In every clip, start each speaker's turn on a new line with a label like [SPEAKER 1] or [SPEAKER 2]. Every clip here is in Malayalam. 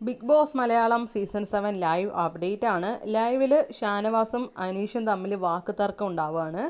[SPEAKER 1] Big Boss Malayalam season 7 live update ആണ്. ലൈവിൽ ഷാനവാസും അനീഷും തമ്മിൽ വാക്ക് തർക്കം ഉണ്ടാവുകയാണ്.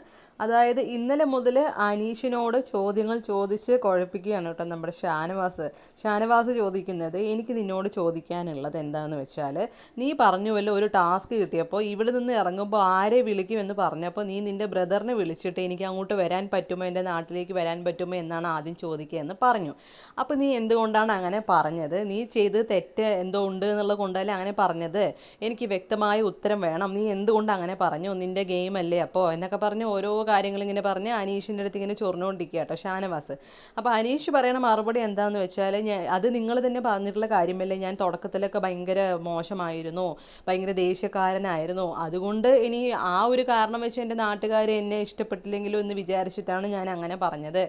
[SPEAKER 1] അതായത് ഇന്നലെ മുതൽ അനീഷിനോട് ചോദ്യങ്ങൾ ചോദിച്ച് കുഴപ്പിക്കുകയാണ് കേട്ടോ നമ്മുടെ ഷാനവാസ് ചോദിക്കുന്നത്, എനിക്ക് നിന്നോട് ചോദിക്കാനുള്ളത് എന്താണെന്ന് വെച്ചാൽ, നീ പറഞ്ഞുവല്ലോ ഒരു ടാസ്ക് കിട്ടിയപ്പോൾ ഇവിടെ നിന്ന് ഇറങ്ങുമ്പോൾ ആരെ വിളിക്കുമെന്ന് പറഞ്ഞപ്പോൾ നീ നിൻ്റെ ബ്രദറിനെ വിളിച്ചിട്ട് എനിക്ക് അങ്ങോട്ട് വരാൻ പറ്റുമോ, എൻ്റെ നാട്ടിലേക്ക് വരാൻ പറ്റുമോ എന്നാണ് ആദ്യം ചോദിക്കുക എന്ന് പറഞ്ഞു. അപ്പോൾ നീ എന്തുകൊണ്ടാണ് അങ്ങനെ പറഞ്ഞത്? നീ ചെയ്ത് തെറ്റ് എന്തോ ഉണ്ട് എന്നുള്ളത് കൊണ്ടല്ലേ അങ്ങനെ പറഞ്ഞത്? എനിക്ക് വ്യക്തമായ ഉത്തരം വേണം. നീ എന്തുകൊണ്ട് അങ്ങനെ പറഞ്ഞു? നിൻ്റെ ഗെയിം അല്ലേ അപ്പോൾ എന്നൊക്കെ പറഞ്ഞ് ഓരോ കാര്യങ്ങളിങ്ങനെ പറഞ്ഞ് അനീഷിൻ്റെ അടുത്ത് ഇങ്ങനെ ചൊറിഞ്ഞുകൊണ്ടിരിക്കുക കേട്ടോ ഷാനവാസ്. അപ്പോൾ അനീഷ് പറയണ മറുപടി എന്താണെന്ന് വെച്ചാൽ, അത് നിങ്ങൾ തന്നെ പറഞ്ഞിട്ടുള്ള കാര്യമല്ലേ, ഞാൻ തുടക്കത്തിലൊക്കെ ഭയങ്കര മോശമായിരുന്നു, ഭയങ്കര ദേഷ്യക്കാരനായിരുന്നു, അതുകൊണ്ട് ഇനി ആ ഒരു കാരണം വെച്ച് എൻ്റെ നാട്ടുകാരെ എന്നെ ഇഷ്ടപ്പെട്ടില്ലെങ്കിലും എന്ന് വിചാരിച്ചിട്ടാണ് ഞാൻ അങ്ങനെ പറഞ്ഞത്.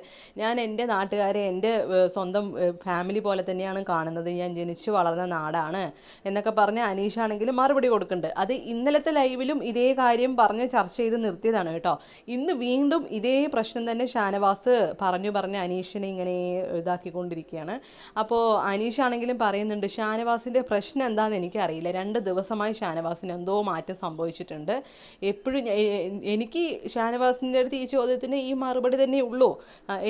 [SPEAKER 1] ഞാൻ എൻ്റെ നാട്ടുകാരെ എൻ്റെ സ്വന്തം ഫാമിലി പോലെ തന്നെയാണ് കാണുന്നത്, ഞാൻ ജനിച്ചു വളർന്ന നാടാണ് എന്നൊക്കെ പറഞ്ഞ് അനീഷാണെങ്കിലും മറുപടി കൊടുക്കുന്നുണ്ട്. അത് ഇന്നലത്തെ ലൈവിലും ഇതേ കാര്യം പറഞ്ഞ് ചർച്ച ചെയ്ത് നിർത്തിയതാണ് കേട്ടോ. ഇന്ന് വീണ്ടും ഇതേ പ്രശ്നം തന്നെ ഷാനവാസ് പറഞ്ഞ് അനീഷിനെ ഇങ്ങനെ ഇതാക്കിക്കൊണ്ടിരിക്കുകയാണ്. അപ്പോൾ അനീഷാണെങ്കിലും പറയുന്നുണ്ട്, ഷാനവാസിൻ്റെ പ്രശ്നം എന്താണെന്ന് എനിക്കറിയില്ല, 2 ദിവസമായി ഷാനവാസിന് എന്തോ മാറ്റം സംഭവിച്ചിട്ടുണ്ട്. എപ്പോഴും എനിക്ക് ഷാനവാസിൻ്റെ അടുത്ത് ഈ ചോദ്യത്തിന് ഈ മറുപടി തന്നെ ഉള്ളൂ.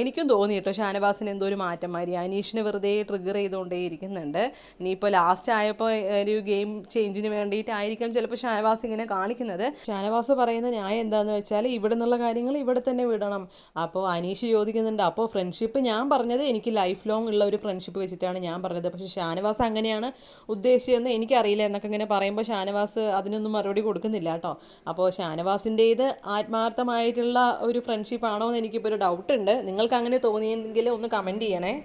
[SPEAKER 1] എനിക്കും തോന്നി കേട്ടോ ഷാനവാസിന് എന്തോ ഒരു മാറ്റം മാതിരി, അനീഷിനെ വെറുതെ ട്രിഗർ ചെയ്തുകൊണ്ടേ ഇരിക്കുന്നുണ്ട്. ഇനിയിപ്പോൾ ലാസ്റ്റ് ആയപ്പോൾ ഒരു ഗെയിം ചേഞ്ചിന് വേണ്ടിയിട്ടായിരിക്കും ചിലപ്പോൾ ഷാനവാസ് ഇങ്ങനെ കാണിക്കുന്നത്. ഷാനവാസ് പറയുന്ന ന്യായം എന്താണെന്ന് വെച്ചാൽ, ഇവിടെ നിന്നുള്ള കാര്യങ്ങൾ ഇവിടെ തന്നെ വിടണം. അപ്പോൾ അനീഷ് ചോദിക്കുന്നുണ്ട്, അപ്പോൾ ഫ്രണ്ട്ഷിപ്പ് ഞാൻ പറഞ്ഞത് എനിക്ക് ലൈഫ് ലോങ് ഉള്ള ഒരു ഫ്രണ്ട്ഷിപ്പ് വെച്ചിട്ടാണ് ഞാൻ പറഞ്ഞത്, പക്ഷേ ഷാനവാസ് അങ്ങനെയാണ് ഉദ്ദേശിച്ചതെന്ന് എനിക്കറിയില്ല എന്നൊക്കെ ഇങ്ങനെ പറയുമ്പോൾ ഷാനവാസ് അതിനൊന്നും മറുപടി കൊടുക്കുന്നില്ല കേട്ടോ. അപ്പോൾ ഷാനവാസിൻ്റേത് ആത്മാർത്ഥമായിട്ടുള്ള ഒരു ഫ്രണ്ട്ഷിപ്പ് ആണോ എന്ന് എനിക്കിപ്പോൾ ഒരു ഡൗട്ടുണ്ട്. നിങ്ങൾക്ക് അങ്ങനെ തോന്നിയെങ്കിൽ ഒന്ന് കമൻറ്റ് ചെയ്യണേ.